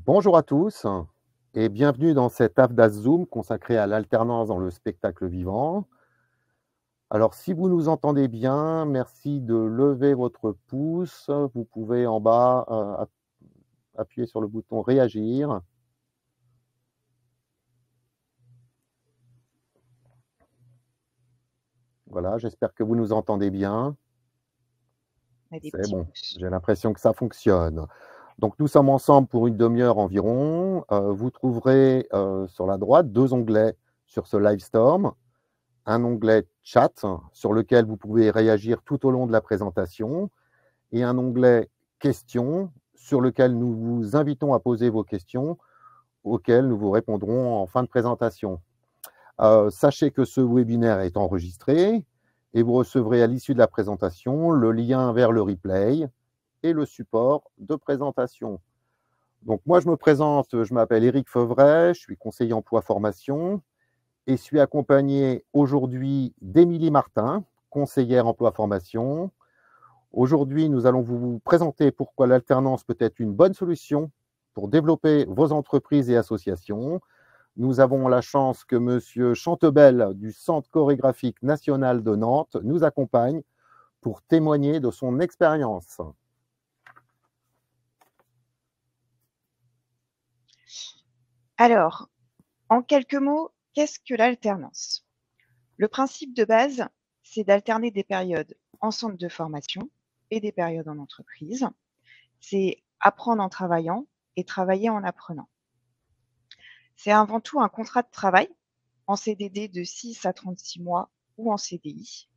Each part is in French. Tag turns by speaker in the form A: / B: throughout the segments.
A: Bonjour à tous et bienvenue dans cet AFDAS Zoom consacré à l'alternance dans le spectacle vivant. Alors, si vous nous entendez bien, merci de lever votre pouce. Vous pouvez en bas appuyer sur le bouton réagir. Voilà, j'espère que vous nous entendez bien.
B: On a des
A: C'est
B: petits
A: bon,
B: pouces.
A: j'ai l'impression que ça fonctionne. Donc, nous sommes ensemble pour une demi-heure environ. Vous trouverez sur la droite 2 onglets sur ce Livestorm. Un onglet chat sur lequel vous pouvez réagir tout au long de la présentation et un onglet questions sur lequel nous vous invitons à poser vos questions auxquelles nous vous répondrons en fin de présentation. Sachez que ce webinaire est enregistré et vous recevrez à l'issue de la présentation le lien vers le replay et le support de présentation. Donc moi je me présente, je m'appelle Éric Feuvret, je suis conseiller emploi formation et suis accompagné aujourd'hui d'Émilie Martin, conseillère emploi-formation. Aujourd'hui, nous allons vous présenter pourquoi l'alternance peut être une bonne solution pour développer vos entreprises et associations. Nous avons la chance que M. Chantebel du Centre chorégraphique national de Nantes nous accompagne pour témoigner de son expérience.
B: Alors, en quelques mots, qu'est-ce que l'alternance? Le principe de base, c'est d'alterner des périodes en centre de formation et des périodes en entreprise. C'est apprendre en travaillant et travailler en apprenant. C'est avant tout un contrat de travail en CDD de 6 à 36 mois ou en CDI.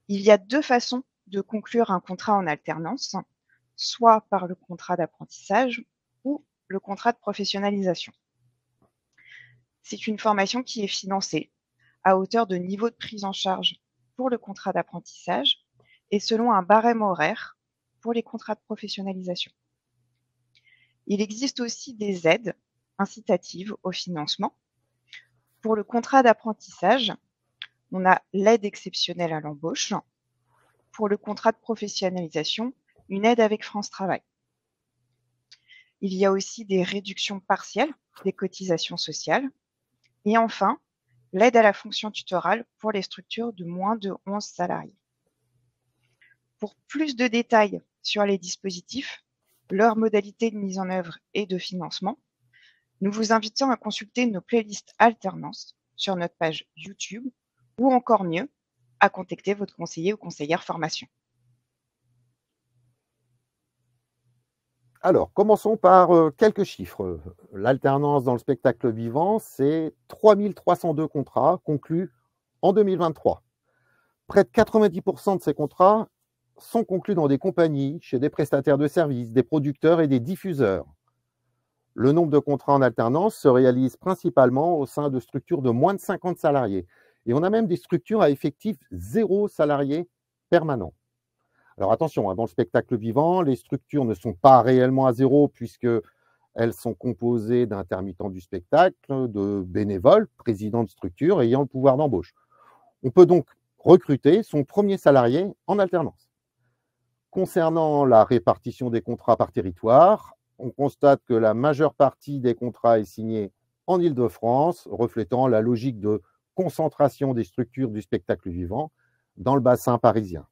B: Il y a 2 façons de conclure un contrat en alternance, soit par le contrat d'apprentissage ou le contrat de professionnalisation. C'est une formation qui est financée à hauteur de niveau de prise en charge pour le contrat d'apprentissage et selon un barème horaire pour les contrats de professionnalisation. Il existe aussi des aides incitatives au financement. Pour le contrat d'apprentissage, on a l'aide exceptionnelle à l'embauche. Pour le contrat de professionnalisation, une aide avec France Travail. Il y a aussi des réductions partielles des cotisations sociales. Et enfin, l'aide à la fonction tutorale pour les structures de moins de 11 salariés. Pour plus de détails sur les dispositifs, leurs modalités de mise en œuvre et de financement, nous vous invitons à consulter nos playlists alternance sur notre page YouTube ou encore mieux, à contacter votre conseiller ou conseillère formation.
A: Alors, commençons par quelques chiffres. L'alternance dans le spectacle vivant, c'est 3302 contrats conclus en 2023. Près de 90% de ces contrats sont conclus dans des compagnies, chez des prestataires de services, des producteurs et des diffuseurs. Le nombre de contrats en alternance se réalise principalement au sein de structures de moins de 50 salariés. Et on a même des structures à effectif 0 salariés permanents. Alors attention, dans le spectacle vivant, les structures ne sont pas réellement à zéro puisqu'elles sont composées d'intermittents du spectacle, de bénévoles, présidents de structure ayant le pouvoir d'embauche. On peut donc recruter son premier salarié en alternance. Concernant la répartition des contrats par territoire, on constate que la majeure partie des contrats est signée en Île-de-France, reflétant la logique de concentration des structures du spectacle vivant dans le bassin parisien.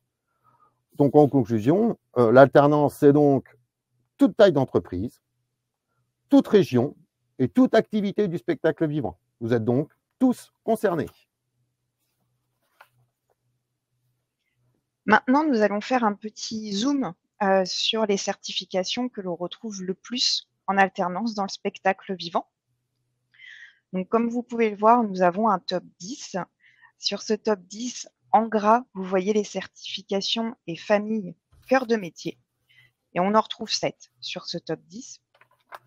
A: Donc en conclusion, l'alternance, c'est donc toute taille d'entreprise, toute région et toute activité du spectacle vivant. Vous êtes donc tous concernés.
B: Maintenant, nous allons faire un petit zoom sur les certifications que l'on retrouve le plus en alternance dans le spectacle vivant. Donc, comme vous pouvez le voir, nous avons un top 10. Sur ce top 10, en gras, vous voyez les certifications et familles cœur de métier. Et on en retrouve 7 sur ce top 10,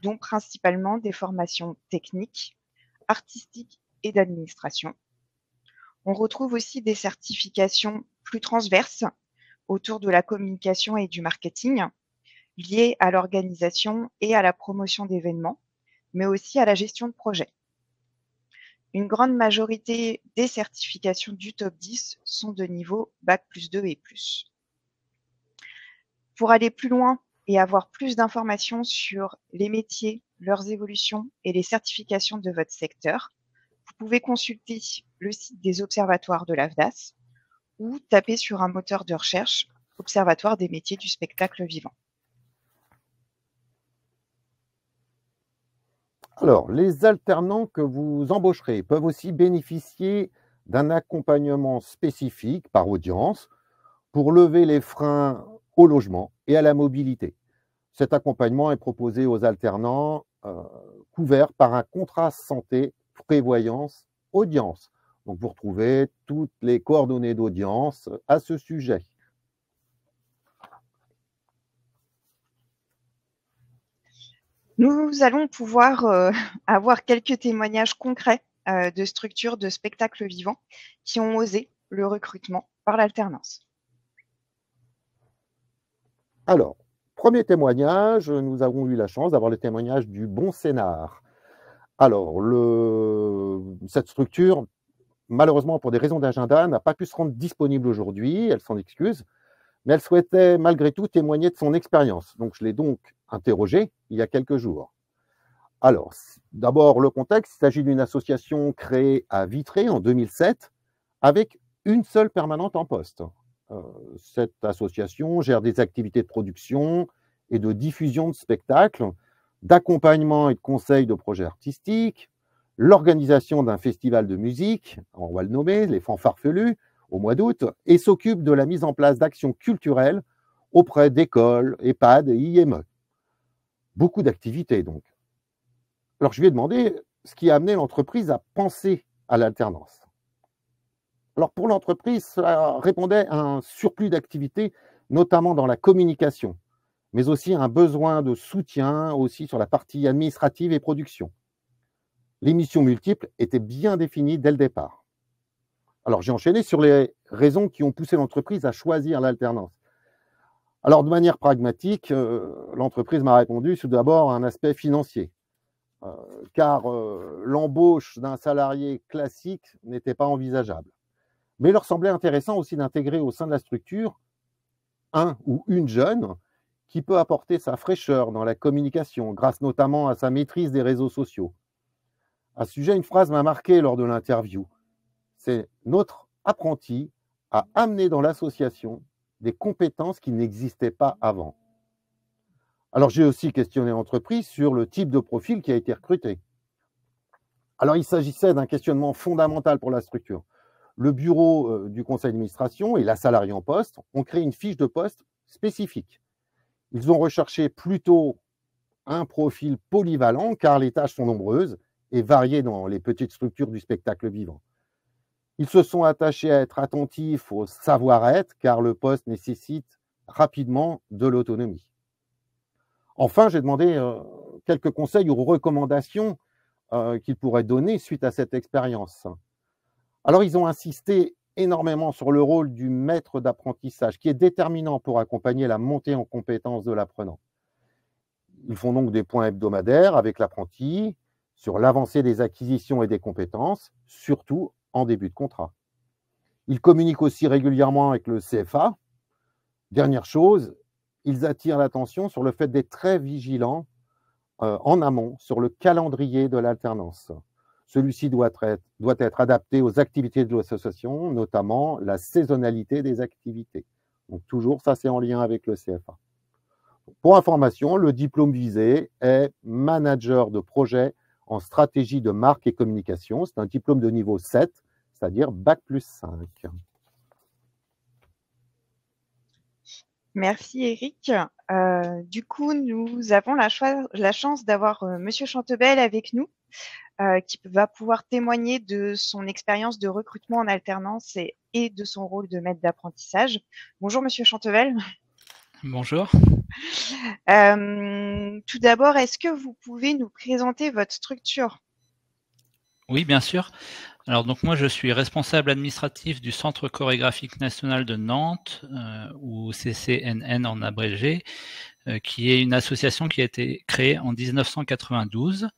B: dont principalement des formations techniques, artistiques et d'administration. On retrouve aussi des certifications plus transverses autour de la communication et du marketing, liées à l'organisation et à la promotion d'événements, mais aussi à la gestion de projets. Une grande majorité des certifications du top 10 sont de niveau Bac+2 et plus. Pour aller plus loin et avoir plus d'informations sur les métiers leurs évolutions et les certifications de votre secteur, vous pouvez consulter le site des observatoires de l'AFDAS ou taper sur un moteur de recherche « Observatoire des métiers du spectacle vivant ».
A: Alors, les alternants que vous embaucherez peuvent aussi bénéficier d'un accompagnement spécifique par audience pour lever les freins au logement et à la mobilité. Cet accompagnement est proposé aux alternants couverts par un contrat santé prévoyance audience. Donc, vous retrouvez toutes les coordonnées d'audience à ce sujet.
B: Nous allons pouvoir avoir quelques témoignages concrets de structures de spectacles vivants qui ont osé le recrutement par l'alternance.
A: Alors, premier témoignage, nous avons eu la chance d'avoir le témoignage du Bon Scénar. Alors, cette structure, malheureusement pour des raisons d'agenda, n'a pas pu se rendre disponible aujourd'hui, elle s'en excuse, mais elle souhaitait malgré tout témoigner de son expérience. Donc, je l'ai donc interrogée il y a quelques jours. Alors, d'abord, le contexte, il s'agit d'une association créée à Vitré en 2007 avec une seule permanente en poste. Cette association gère des activités de production et de diffusion de spectacles, d'accompagnement et de conseil de projets artistiques, l'organisation d'un festival de musique, on va le nommer, les Fanfarfelus, au mois d'août, et s'occupe de la mise en place d'actions culturelles auprès d'écoles, EHPAD et IME. Beaucoup d'activités donc. Alors je lui ai demandé ce qui a amené l'entreprise à penser à l'alternance. Alors pour l'entreprise, cela répondait à un surplus d'activités, notamment dans la communication, mais aussi à un besoin de soutien aussi sur la partie administrative et production. Les missions multiples étaient bien définies dès le départ. Alors j'ai enchaîné sur les raisons qui ont poussé l'entreprise à choisir l'alternance. Alors de manière pragmatique, l'entreprise m'a répondu tout d'abord un aspect financier, car l'embauche d'un salarié classique n'était pas envisageable. Mais il leur semblait intéressant aussi d'intégrer au sein de la structure un ou une jeune qui peut apporter sa fraîcheur dans la communication, grâce notamment à sa maîtrise des réseaux sociaux. À ce sujet, une phrase m'a marqué lors de l'interview. C'est « Notre apprenti a amené dans l'association des compétences qui n'existaient pas avant ». Alors, j'ai aussi questionné l'entreprise sur le type de profil qui a été recruté. Alors, il s'agissait d'un questionnement fondamental pour la structure. Le bureau du conseil d'administration et la salariée en poste ont créé une fiche de poste spécifique. Ils ont recherché plutôt un profil polyvalent car les tâches sont nombreuses et variées dans les petites structures du spectacle vivant. Ils se sont attachés à être attentifs au savoir-être car le poste nécessite rapidement de l'autonomie. Enfin, j'ai demandé quelques conseils ou recommandations qu'ils pourraient donner suite à cette expérience. Alors, ils ont insisté énormément sur le rôle du maître d'apprentissage, qui est déterminant pour accompagner la montée en compétences de l'apprenant. Ils font donc des points hebdomadaires avec l'apprenti sur l'avancée des acquisitions et des compétences, surtout en début de contrat. Ils communiquent aussi régulièrement avec le CFA. Dernière chose, ils attirent l'attention sur le fait d'être très vigilants en amont sur le calendrier de l'alternance. Celui-ci doit être adapté aux activités de l'association, notamment la saisonnalité des activités. Donc toujours, ça c'est en lien avec le CFA. Pour information, le diplôme visé est manager de projet en stratégie de marque et communication. C'est un diplôme de niveau 7, c'est-à-dire Bac+5.
B: Merci Eric. Du coup, nous avons la chance d'avoir Monsieur Chantebel avec nous, qui va pouvoir témoigner de son expérience de recrutement en alternance et de son rôle de maître d'apprentissage. Bonjour Monsieur Chantebel.
C: Bonjour.
B: Tout d'abord, est-ce que vous pouvez nous présenter votre structure?
C: Oui, bien sûr. Alors donc moi je suis responsable administratif du Centre chorégraphique national de Nantes, ou CCNN en abrégé, qui est une association qui a été créée en 1992.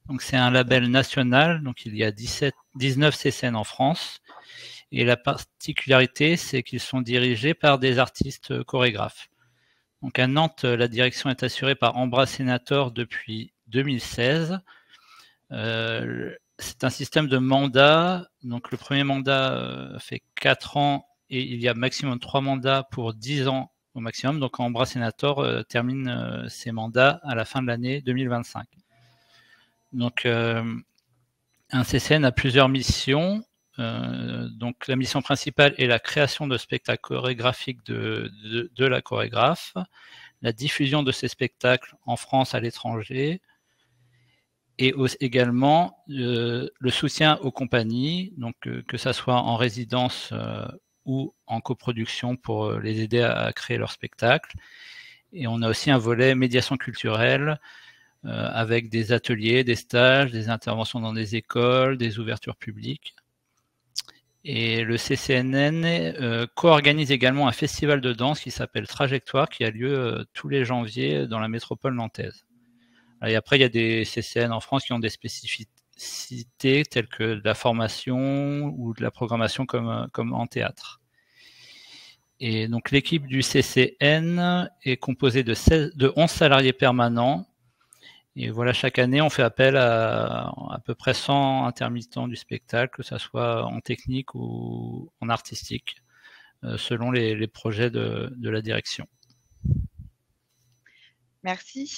C: Donc c'est un label national, donc il y a 19 CCN en France. Et la particularité, c'est qu'ils sont dirigés par des artistes chorégraphes. Donc à Nantes, la direction est assurée par Ambra Senator depuis 2016. C'est un système de mandats. Donc le premier mandat fait 4 ans et il y a maximum 3 mandats pour 10 ans au maximum. Donc Ambra Senator termine ses mandats à la fin de l'année 2025. Donc un CCN a plusieurs missions. Donc la mission principale est la création de spectacles chorégraphiques de la chorégraphe, la diffusion de ces spectacles en France, à l'étranger, et également le soutien aux compagnies, donc que ça soit en résidence ou en coproduction pour les aider à créer leurs spectacles. Et on a aussi un volet médiation culturelle avec des ateliers, des stages, des interventions dans des écoles, des ouvertures publiques. Et le CCNN co-organise également un festival de danse qui s'appelle Trajectoire, qui a lieu tous les janvier dans la métropole nantaise. Et après, il y a des CCN en France qui ont des spécificités telles que de la formation ou de la programmation comme en théâtre. Et donc l'équipe du CCN est composée de 11 salariés permanents. Et voilà, chaque année, on fait appel à peu près 100 intermittents du spectacle, que ce soit en technique ou en artistique, selon les projets de la direction.
B: Merci.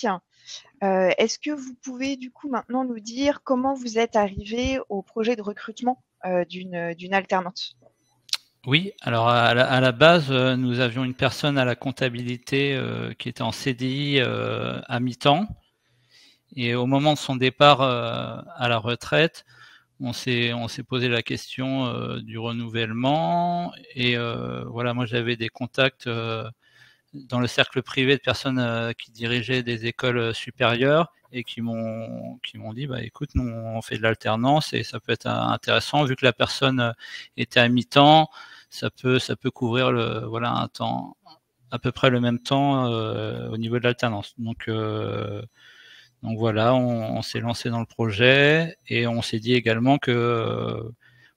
B: Est-ce que vous pouvez du coup maintenant nous dire comment vous êtes arrivé au projet de recrutement d'une alternante?
C: Oui, alors à la base, nous avions une personne à la comptabilité qui était en CDI à mi-temps. Et au moment de son départ à la retraite, on s'est posé la question du renouvellement. Et voilà, moi j'avais des contacts dans le cercle privé de personnes qui dirigeaient des écoles supérieures et qui m'ont dit bah écoute, nous on fait de l'alternance et ça peut être intéressant vu que la personne était à mi-temps, ça peut couvrir un temps à peu près le même temps au niveau de l'alternance. Donc voilà, on s'est lancé dans le projet et on s'est dit également que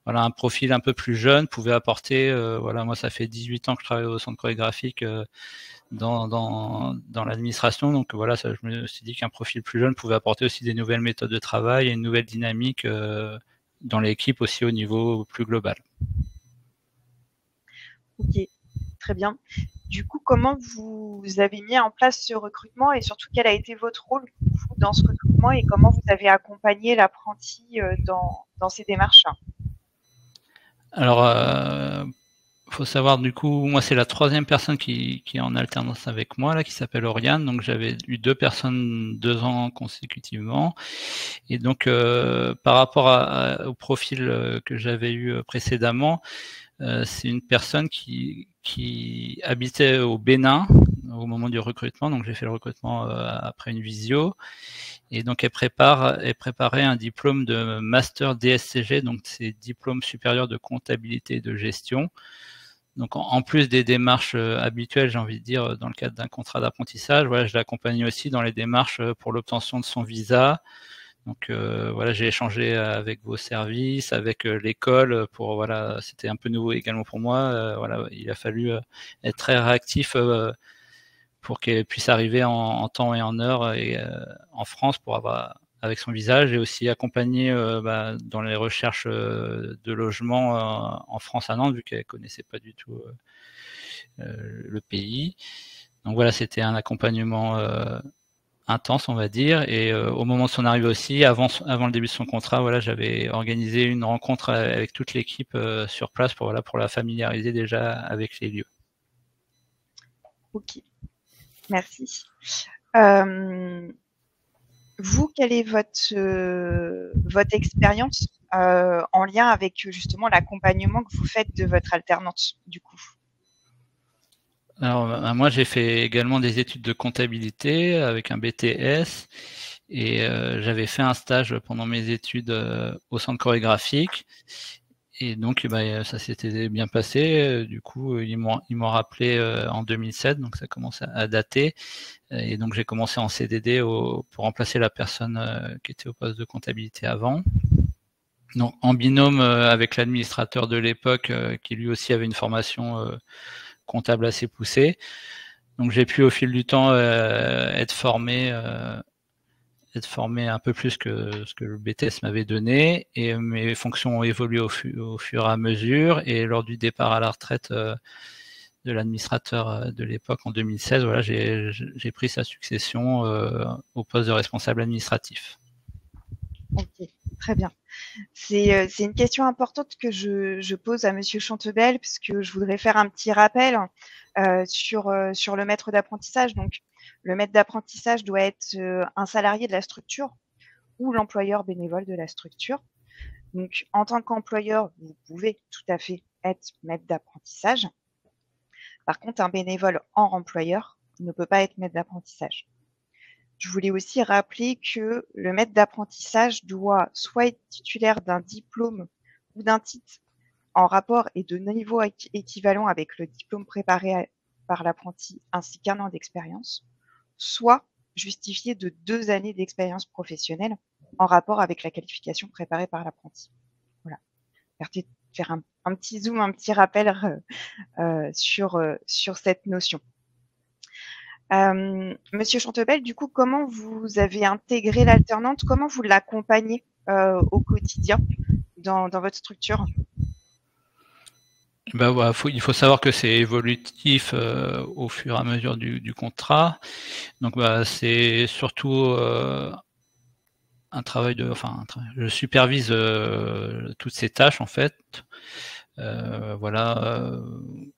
C: un profil un peu plus jeune pouvait apporter. Moi, ça fait 18 ans que je travaille au centre chorégraphique dans l'administration. Donc voilà, je me suis dit qu'un profil plus jeune pouvait apporter aussi des nouvelles méthodes de travail et une nouvelle dynamique dans l'équipe aussi au niveau plus global.
B: Ok, très bien. Du coup, comment vous avez mis en place ce recrutement et surtout quel a été votre rôle dans ce recrutement et comment vous avez accompagné l'apprenti dans ces démarches?
C: Alors, faut savoir du coup, moi c'est la 3e personne qui est en alternance avec moi là, qui s'appelle Oriane. Donc j'avais eu 2 personnes 2 ans consécutivement. Et donc par rapport au profil que j'avais eu précédemment, c'est une personne qui habitait au Bénin au moment du recrutement. Donc j'ai fait le recrutement après une visio. Et donc elle préparait un diplôme de master DSCG, donc c'est diplôme supérieur de comptabilité et de gestion. Donc en plus des démarches habituelles, j'ai envie de dire, dans le cadre d'un contrat d'apprentissage, voilà, je l'accompagne aussi dans les démarches pour l'obtention de son visa. Donc voilà, j'ai échangé avec vos services, avec l'école pour c'était un peu nouveau également pour moi. Il a fallu être très réactif pour qu'elle puisse arriver en temps et en heure et en France pour avoir avec son visa. J'ai aussi accompagné dans les recherches de logement en France à Nantes, vu qu'elle connaissait pas du tout le pays. Donc voilà, c'était un accompagnement intense, on va dire. Et au moment de son arrivée aussi, avant le début de son contrat, j'avais organisé une rencontre avec toute l'équipe sur place pour la familiariser déjà avec les lieux.
B: Ok, merci. Vous, quelle est votre expérience en lien avec justement l'accompagnement que vous faites de votre alternante du coup?
C: Alors moi j'ai fait également des études de comptabilité avec un BTS et j'avais fait un stage pendant mes études au centre chorégraphique et donc ça s'était bien passé. Du coup ils m'ont rappelé en 2007, donc ça commence à dater et donc j'ai commencé en CDD pour remplacer la personne qui était au poste de comptabilité avant. Donc en binôme avec l'administrateur de l'époque qui lui aussi avait une formation comptable assez poussée. Donc j'ai pu au fil du temps être formé être formé un peu plus que ce que le BTS m'avait donné, et mes fonctions ont évolué au fur et à mesure, et lors du départ à la retraite de l'administrateur de l'époque en 2016, voilà, j'ai pris sa succession au poste de responsable administratif.
B: Ok, très bien. C'est une question importante que je pose à Monsieur Chantebel, puisque je voudrais faire un petit rappel sur le maître d'apprentissage. Donc, le maître d'apprentissage doit être un salarié de la structure ou l'employeur bénévole de la structure. Donc, en tant qu'employeur, vous pouvez tout à fait être maître d'apprentissage. Par contre, un bénévole en employeur ne peut pas être maître d'apprentissage. Je voulais aussi rappeler que le maître d'apprentissage doit soit être titulaire d'un diplôme ou d'un titre en rapport et de niveau équivalent avec le diplôme préparé par l'apprenti ainsi qu'un an d'expérience, soit justifié de 2 années d'expérience professionnelle en rapport avec la qualification préparée par l'apprenti. Voilà. Faire un petit zoom, un petit rappel sur cette notion. Monsieur Chantebel, du coup, comment vous avez intégré l'alternante? Comment vous l'accompagnez au quotidien dans votre structure?
C: Ben, voilà, il faut savoir que c'est évolutif au fur et à mesure du contrat. Donc bah, c'est surtout un travail je supervise toutes ces tâches en fait. Voilà,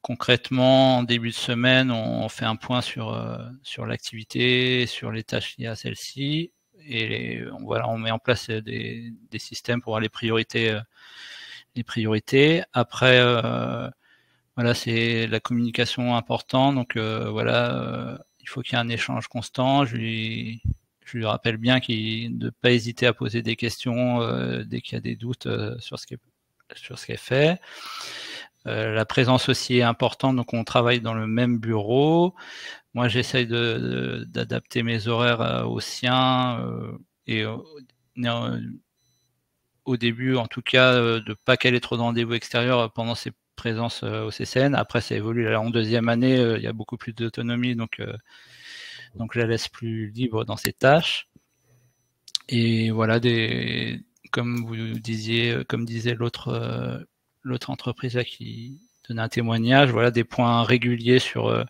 C: concrètement, en début de semaine, on fait un point sur l'activité, sur les tâches liées à celle-ci, et voilà, on met en place des systèmes pour voir les priorités. Après, voilà, c'est la communication importante, donc voilà, il faut qu'il y ait un échange constant. Je lui rappelle bien de ne pas hésiter à poser des questions dès qu'il y a des doutes sur ce qui est fait. La présence aussi est importante, donc on travaille dans le même bureau. Moi, j'essaye d'adapter mes horaires aux siens et au début, en tout cas, de ne pas caler trop de rendez-vous extérieurs pendant ses présences au CCN. Après, ça évolue. En deuxième année, il y a beaucoup plus d'autonomie, donc je la laisse plus libre dans ses tâches. Et voilà, comme vous disiez, comme disait l'autre entreprise là qui donnait un témoignage, voilà, des points réguliers sur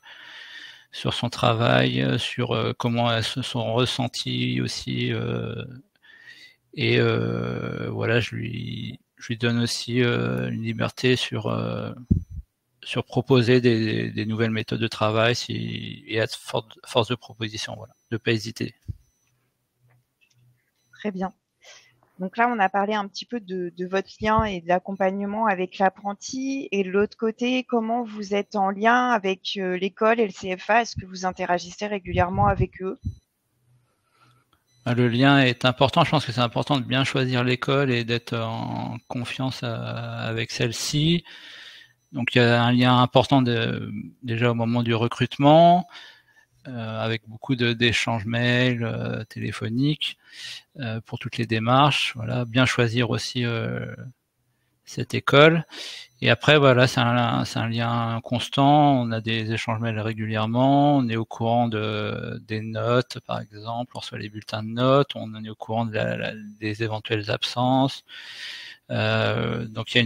C: son travail, sur comment elles se sont ressenties aussi. Et voilà, je lui donne aussi une liberté sur proposer des nouvelles méthodes de travail et être force de proposition, voilà, de ne pas hésiter.
B: Très bien. Donc là, on a parlé un petit peu de votre lien et de l'accompagnement avec l'apprenti. Et de l'autre côté, comment vous êtes en lien avec l'école et le CFA? Est-ce que vous interagissez régulièrement avec eux?
C: Le lien est important. Je pense que c'est important de bien choisir l'école et d'être en confiance avec celle-ci. Donc il y a un lien important déjà au moment du recrutement, avec beaucoup d'échanges mails, téléphoniques pour toutes les démarches. Voilà, bien choisir aussi cette école. Et après, voilà, c'est un lien constant. On a des échanges mails régulièrement. On est au courant des notes, par exemple. On reçoit les bulletins de notes. On est au courant des éventuelles absences. Donc,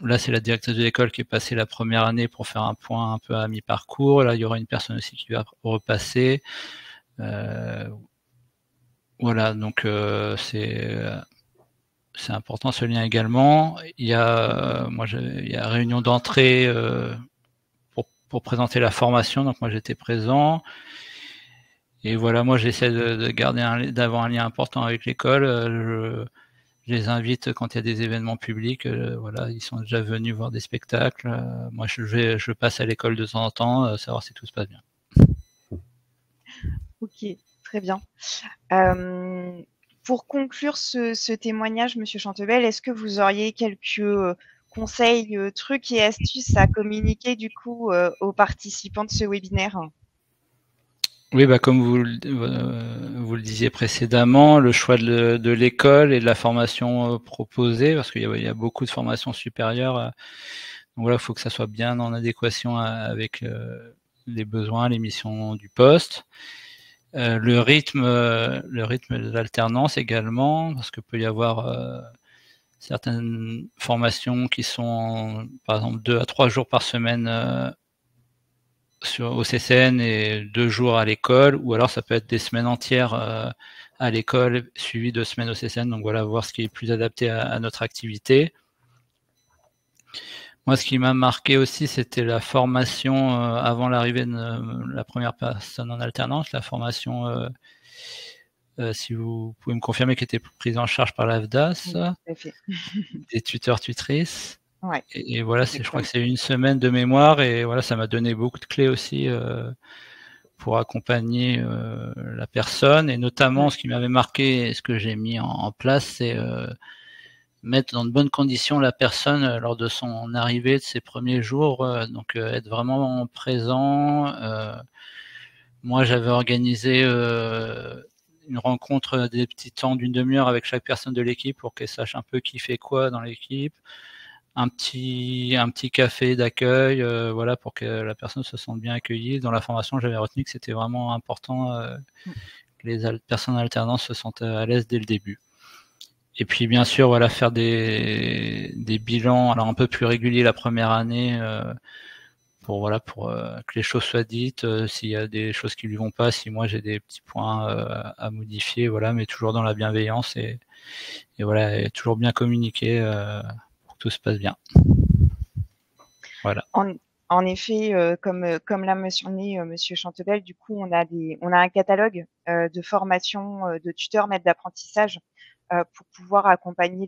C: là, c'est la directrice de l'école qui est passée la première année pour faire un point un peu à mi-parcours. Là, il y aura une personne aussi qui va repasser. Voilà, donc c'est important ce lien également. Il y a réunion d'entrée pour présenter la formation, donc moi j'étais présent. Et voilà, moi j'essaie d'avoir un lien important avec l'école. Je les invite quand il y a des événements publics. Voilà, ils sont déjà venus voir des spectacles. Moi je passe à l'école de temps en temps, savoir si tout se passe bien.
B: Ok, très bien. Pour conclure ce témoignage, Monsieur Chantebel, est-ce que vous auriez quelques conseils, trucs et astuces à communiquer du coup aux participants de ce webinaire?
C: Oui, bah, comme vous le disiez précédemment, le choix de l'école et de la formation proposée, parce qu'il y a beaucoup de formations supérieures. Donc voilà, il faut que ça soit bien en adéquation avec les besoins, les missions du poste. Le rythme de l'alternance également, parce que peut y avoir certaines formations qui sont, par exemple, 2 à 3 jours par semaine au CCN et 2 jours à l'école, ou alors ça peut être des semaines entières à l'école suivies de semaines au CCN. Donc voilà, voir ce qui est plus adapté à notre activité. Moi, ce qui m'a marqué aussi, c'était la formation avant l'arrivée de la première personne en alternance, la formation, si vous pouvez me confirmer, qui était prise en charge par l'AFDAS, des tuteurs-tutrices.
B: Ouais,
C: et voilà, je crois que c'est 1 semaine de mémoire, et voilà, ça m'a donné beaucoup de clés aussi pour accompagner la personne, et notamment ce qui m'avait marqué et ce que j'ai mis en place, c'est mettre dans de bonnes conditions la personne lors de son arrivée, de ses premiers jours, donc être vraiment présent. Moi, j'avais organisé une rencontre des petits temps d'une demi-heure avec chaque personne de l'équipe pour qu'elle sache un peu qui fait quoi dans l'équipe. Un petit café d'accueil, voilà, pour que la personne se sente bien accueillie. Dans la formation, j'avais retenu que c'était vraiment important que les personnes en alternance se sentent à l'aise dès le début. Et puis bien sûr, voilà, faire des bilans alors un peu plus réguliers la première année pour que les choses soient dites, s'il y a des choses qui lui vont pas, si moi j'ai des petits points à modifier, voilà, mais toujours dans la bienveillance et voilà, et toujours bien communiquer pour que tout se passe bien. Voilà.
B: En effet, comme l'a mentionné Monsieur Chantebel, du coup, on a un catalogue de formation de tuteurs maîtres d'apprentissage pour pouvoir accompagner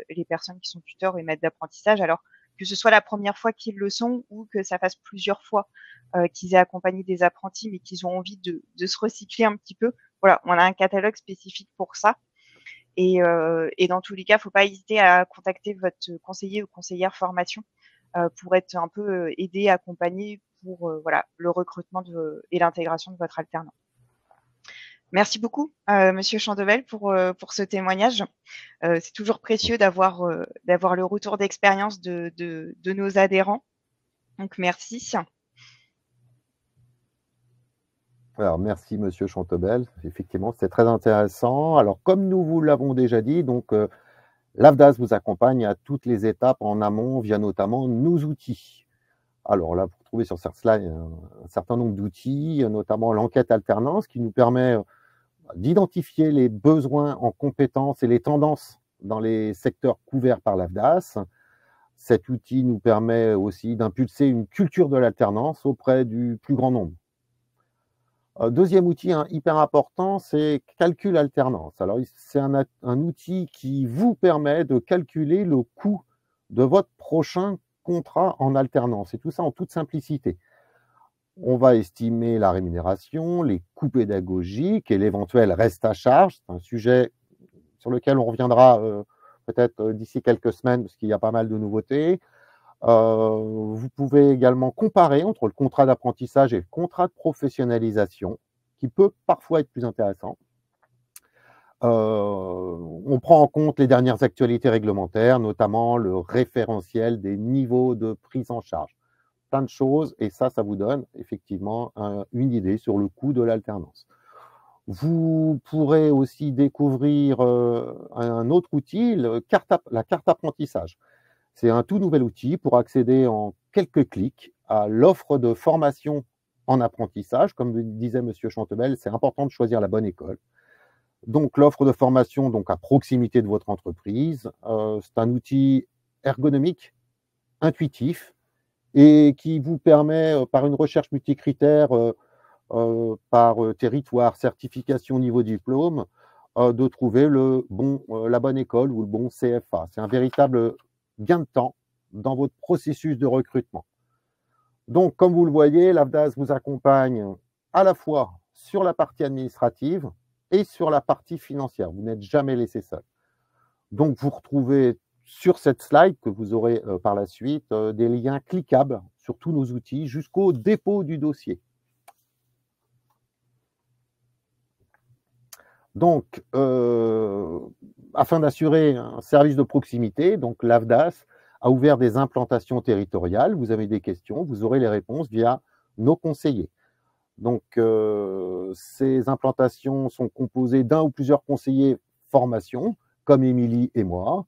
B: les personnes qui sont tuteurs et maîtres d'apprentissage. Alors que ce soit la première fois qu'ils le sont ou que ça fasse plusieurs fois qu'ils aient accompagné des apprentis, mais qu'ils ont envie de se recycler un petit peu. Voilà, on a un catalogue spécifique pour ça. Et dans tous les cas, faut pas hésiter à contacter votre conseiller ou conseillère formation pour être un peu aidé, accompagné pour voilà, le recrutement et l'intégration de votre alternant. Merci beaucoup, Monsieur Chandebel, pour ce témoignage. C'est toujours précieux d'avoir le retour d'expérience de nos adhérents. Donc, merci.
A: Alors, merci, Monsieur Chantebel. Effectivement, c'est très intéressant. Alors, comme nous vous l'avons déjà dit, donc l'AFDAS vous accompagne à toutes les étapes en amont via notamment nos outils. Alors là, vous trouvez sur cette slide un certain nombre d'outils, notamment l'enquête alternance qui nous permet d'identifier les besoins en compétences et les tendances dans les secteurs couverts par l'AFDAS. Cet outil nous permet aussi d'impulser une culture de l'alternance auprès du plus grand nombre. Deuxième outil hyper important, c'est Calcul Alternance. Alors, c'est un outil qui vous permet de calculer le coût de votre prochain contrat en alternance, et tout ça en toute simplicité. On va estimer la rémunération, les coûts pédagogiques et l'éventuel reste à charge. C'est un sujet sur lequel on reviendra peut-être d'ici quelques semaines, parce qu'il y a pas mal de nouveautés. Vous pouvez également comparer entre le contrat d'apprentissage et le contrat de professionnalisation, qui peut parfois être plus intéressant. On prend en compte les dernières actualités réglementaires, notamment le référentiel des niveaux de prise en charge. Plein de choses, et ça vous donne effectivement une idée sur le coût de l'alternance. Vous pourrez aussi découvrir un autre outil, la carte apprentissage. C'est un tout nouvel outil pour accéder en quelques clics à l'offre de formation en apprentissage. Comme le disait M. Chantebel, c'est important de choisir la bonne école. Donc, l'offre de formation à proximité de votre entreprise, c'est un outil ergonomique, intuitif, et qui vous permet, par une recherche multicritère, par territoire, certification, niveau diplôme, de trouver la bonne école ou le bon CFA. C'est un véritable gain de temps dans votre processus de recrutement. Donc, comme vous le voyez, l'AFDAS vous accompagne à la fois sur la partie administrative et sur la partie financière. Vous n'êtes jamais laissé seul. Donc, vous retrouvez sur cette slide que vous aurez par la suite des liens cliquables sur tous nos outils jusqu'au dépôt du dossier. Donc, afin d'assurer un service de proximité, donc l'AFDAS a ouvert des implantations territoriales. Vous avez des questions, vous aurez les réponses via nos conseillers. Donc, ces implantations sont composées d'un ou plusieurs conseillers formation, comme Émilie et moi,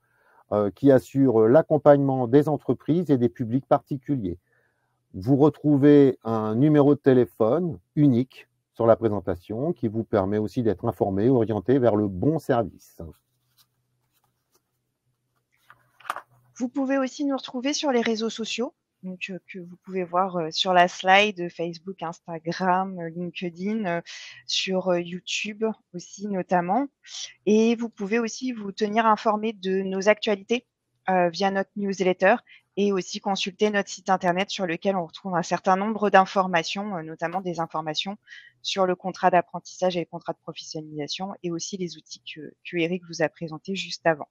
A: qui assurent l'accompagnement des entreprises et des publics particuliers. Vous retrouvez un numéro de téléphone unique sur la présentation qui vous permet aussi d'être informé, orienté vers le bon service.
B: Vous pouvez aussi nous retrouver sur les réseaux sociaux, donc que vous pouvez voir sur la slide, Facebook, Instagram, LinkedIn, sur YouTube aussi notamment. Et vous pouvez aussi vous tenir informé de nos actualités via notre newsletter et aussi consulter notre site internet sur lequel on retrouve un certain nombre d'informations, notamment des informations sur le contrat d'apprentissage et le contrat de professionnalisation et aussi les outils que Eric vous a présentés juste avant.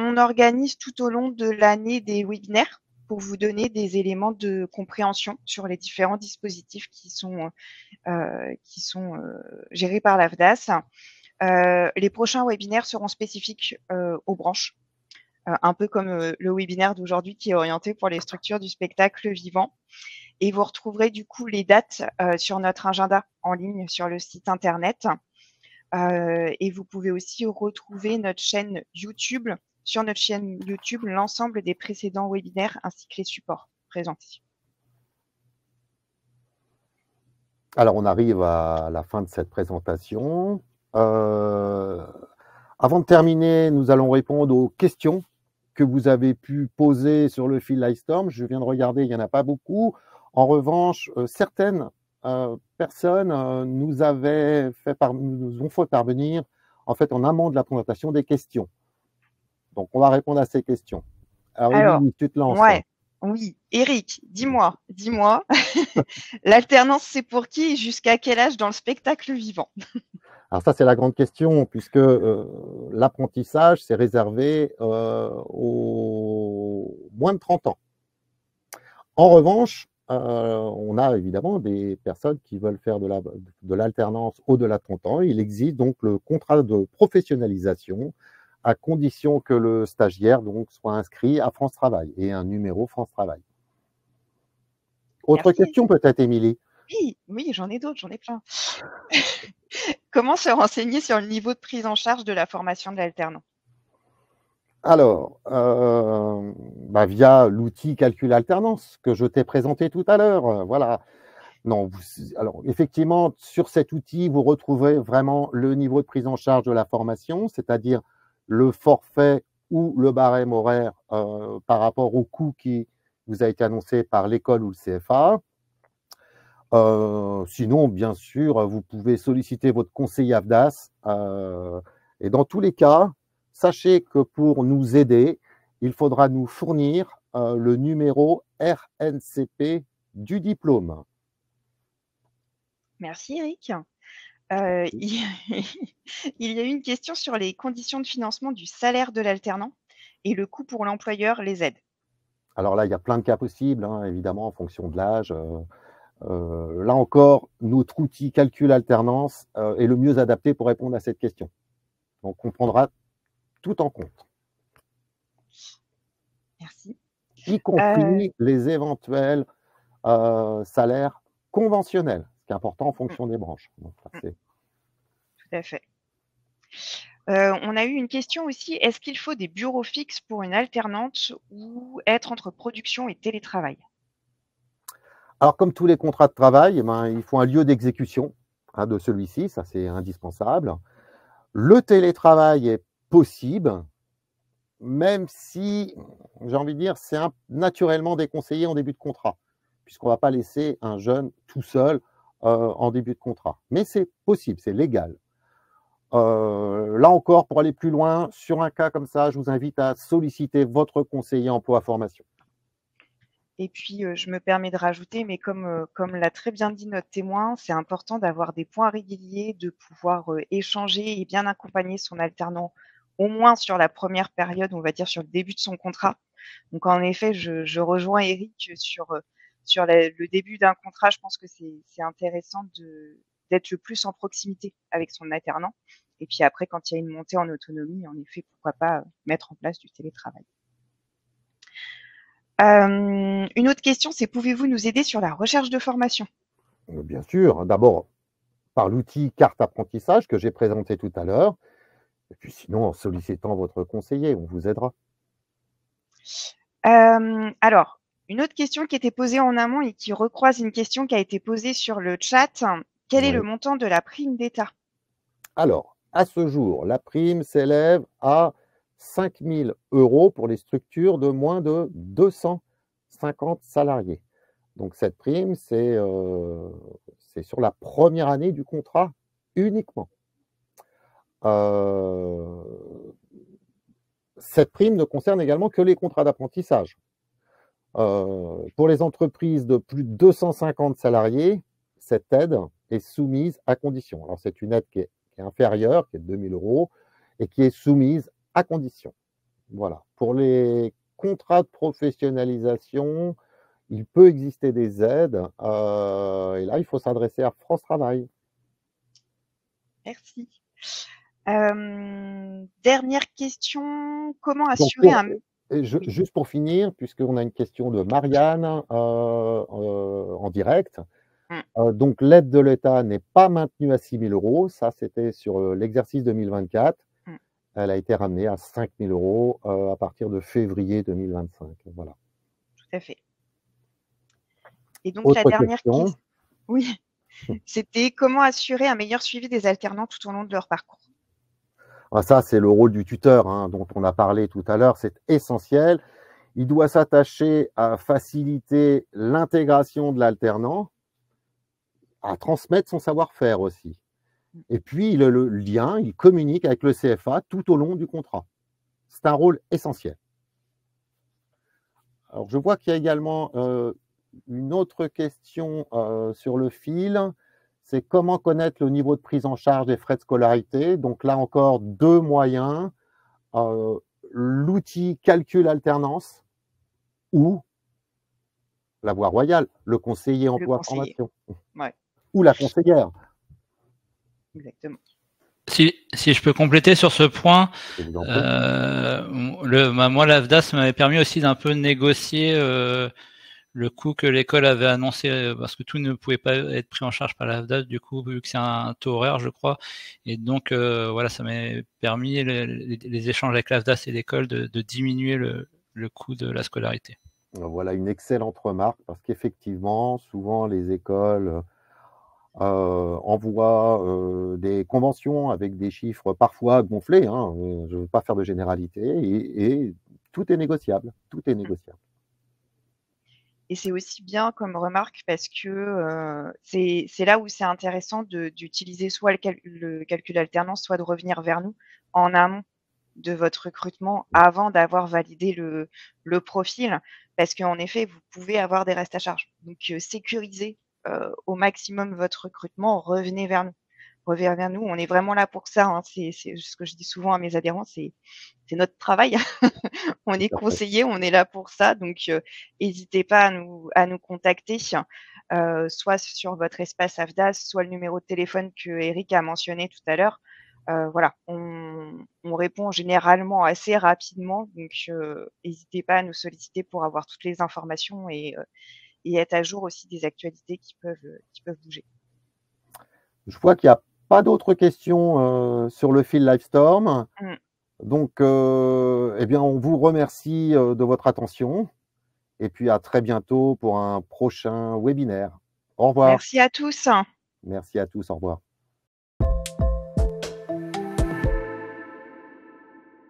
B: On organise tout au long de l'année des webinaires pour vous donner des éléments de compréhension sur les différents dispositifs qui sont gérés par l'AFDAS. Les prochains webinaires seront spécifiques aux branches, un peu comme le webinaire d'aujourd'hui qui est orienté pour les structures du spectacle vivant. Et vous retrouverez du coup les dates sur notre agenda en ligne sur le site internet. Et vous pouvez aussi retrouver notre chaîne YouTube, sur notre chaîne YouTube, l'ensemble des précédents webinaires ainsi que les supports présentés.
A: Alors, on arrive à la fin de cette présentation. Avant de terminer, nous allons répondre aux questions que vous avez pu poser sur le fil Livestorm. Je viens de regarder, il n'y en a pas beaucoup. En revanche, certaines personnes nous ont fait parvenir, en fait, en amont de la présentation, des questions. Donc, on va répondre à ces questions. Alors, Émilie, tu te lances.
B: Ouais, oui. Eric, dis-moi, l'alternance, c'est pour qui et jusqu'à quel âge dans le spectacle vivant?
A: Alors ça, c'est la grande question, puisque l'apprentissage, c'est réservé aux moins de 30 ans. En revanche, on a évidemment des personnes qui veulent faire de l'alternance au-delà de 30 ans. Il existe donc le contrat de professionnalisation, à condition que le stagiaire donc soit inscrit à France Travail et un numéro France Travail. Autre question peut-être, Émilie?
B: Oui, j'en ai d'autres, j'en ai plein. Comment se renseigner sur le niveau de prise en charge de la formation de l'alternant?
A: Alors, via l'outil calcul alternance que je t'ai présenté tout à l'heure. Voilà. Non, alors effectivement, sur cet outil, vous retrouverez vraiment le niveau de prise en charge de la formation, c'est-à-dire le forfait ou le barème horaire par rapport au coût qui vous a été annoncé par l'école ou le CFA. Sinon, bien sûr, vous pouvez solliciter votre conseiller AFDAS. Et dans tous les cas, sachez que pour nous aider, il faudra nous fournir le numéro RNCP du diplôme.
B: Merci Eric. Il y a eu une question sur les conditions de financement du salaire de l'alternant et le coût pour l'employeur, les aides.
A: Alors là, il y a plein de cas possibles, hein, évidemment, en fonction de l'âge. Là encore, notre outil calcul alternance est le mieux adapté pour répondre à cette question. Donc, on prendra tout en compte.
B: Merci.
A: Y compris les éventuels salaires conventionnels, ce qui est important en fonction des branches. Donc,
B: tout à fait. On a eu une question aussi, est-ce qu'il faut des bureaux fixes pour une alternante ou être entre production et télétravail?
A: Alors, comme tous les contrats de travail, il faut un lieu d'exécution de celui-ci, ça c'est indispensable. Le télétravail est possible, même si, j'ai envie de dire, c'est naturellement déconseillé en début de contrat, puisqu'on ne va pas laisser un jeune tout seul en début de contrat. Mais c'est possible, c'est légal. Là encore, pour aller plus loin, sur un cas comme ça, je vous invite à solliciter votre conseiller emploi-formation.
B: Et puis, je me permets de rajouter, mais comme l'a très bien dit notre témoin, c'est important d'avoir des points réguliers, de pouvoir échanger et bien accompagner son alternant, au moins sur la première période, on va dire sur le début de son contrat. Donc en effet, je rejoins Eric sur le début d'un contrat. Je pense que c'est intéressant d'être le plus en proximité avec son alternant. Et puis après, quand il y a une montée en autonomie, en effet, pourquoi pas mettre en place du télétravail. Une autre question, c'est pouvez-vous nous aider sur la recherche de formation?
A: Bien sûr, d'abord par l'outil carte apprentissage que j'ai présenté tout à l'heure, et puis sinon en sollicitant votre conseiller, on vous aidera.
B: Alors, une autre question qui était posée en amont et qui recroise une question qui a été posée sur le chat. Quel est
A: Oui.
B: le montant de la prime d'État?
A: Alors, à ce jour, la prime s'élève à 5 000 € pour les structures de moins de 250 salariés. Donc cette prime, c'est sur la première année du contrat uniquement. Heu, Cette prime ne concerne également que les contrats d'apprentissage. Pour les entreprises de plus de 250 salariés, cette aide est soumise à condition. Alors c'est une aide qui est inférieure, qui est de 2 000 € et qui est soumise à condition. Voilà. Pour les contrats de professionnalisation, il peut exister des aides, et là, il faut s'adresser à France Travail.
B: Merci. Dernière question, comment
A: Donc
B: assurer un oui,
A: juste pour finir, puisqu'on a une question de Marianne, en direct.
B: mmh,
A: Donc l'aide de l'État n'est pas maintenue à 6 000 €, ça c'était sur, l'exercice 2024.
B: mmh,
A: Elle a été ramenée à 5 000 € à partir de février 2025. Voilà.
B: tout à fait. Et donc la
A: Autre
B: dernière
A: question?
B: question, oui, c'était comment assurer un meilleur suivi des alternants tout au long de leur parcours?
A: Ah ça, c'est le rôle du tuteur, hein, dont on a parlé tout à l'heure, c'est essentiel. Il doit s'attacher à faciliter l'intégration de l'alternant, à transmettre son savoir-faire aussi.
B: Mmh.
A: Et puis le lien, il communique avec le CFA tout au long du contrat. C'est un rôle essentiel. Alors je vois qu'il y a également, une autre question, sur le fil, c'est comment connaître le niveau de prise en charge des frais de scolarité? Donc là encore 2 moyens, heu, l'outil calcul alternance ou la voie royale, le conseiller
B: Le
A: emploi
B: conseiller.
A: formation
B: Ouais,
A: ou la conseillère,
B: exactement.
C: Si je peux compléter sur ce point,
A: je vous en prie.
C: moi, l'AFDAS m'avait permis aussi d'un peu négocier le coût que l'école avait annoncé, parce que tout ne pouvait pas être pris en charge par l'AFDAS, du coup, vu que c'est un taux horaire, je crois. Et donc, voilà, ça m'a permis, les échanges avec l'AFDAS et l'école, de diminuer le coût de la scolarité.
A: Voilà une excellente remarque parce qu'effectivement, souvent les écoles, envoient, des conventions avec des chiffres parfois gonflés, hein, je ne veux pas faire de généralité et tout est négociable, tout est
B: Mmh.
A: négociable.
B: Et c'est aussi bien comme remarque parce que, c'est là où c'est intéressant d'utiliser soit le calcul alternance, soit de revenir vers nous en amont de votre recrutement avant d'avoir validé le profil. Parce qu'en effet, vous pouvez avoir des restes à charge. Donc, sécurisez, au maximum votre recrutement, revenez vers nous. Revenez vers nous, on est vraiment là pour ça, hein. C'est ce que je dis souvent à mes adhérents, c'est notre travail. On
A: Tout
B: est
A: à fait.
B: conseillers, on est là pour ça, donc hésitez pas à nous contacter, soit sur votre espace AFDAS, soit le numéro de téléphone que Eric a mentionné tout à l'heure. Voilà, on répond généralement assez rapidement, donc hésitez pas à nous solliciter pour avoir toutes les informations et être à jour aussi des actualités qui peuvent bouger.
A: Je vois qu'il y a pas d'autres questions, sur le fil Livestorm.
B: Mmh.
A: Donc, eh bien, on vous remercie, de votre attention et puis à très bientôt pour un prochain webinaire. Au revoir.
B: Merci à tous.
A: Merci à tous, au revoir.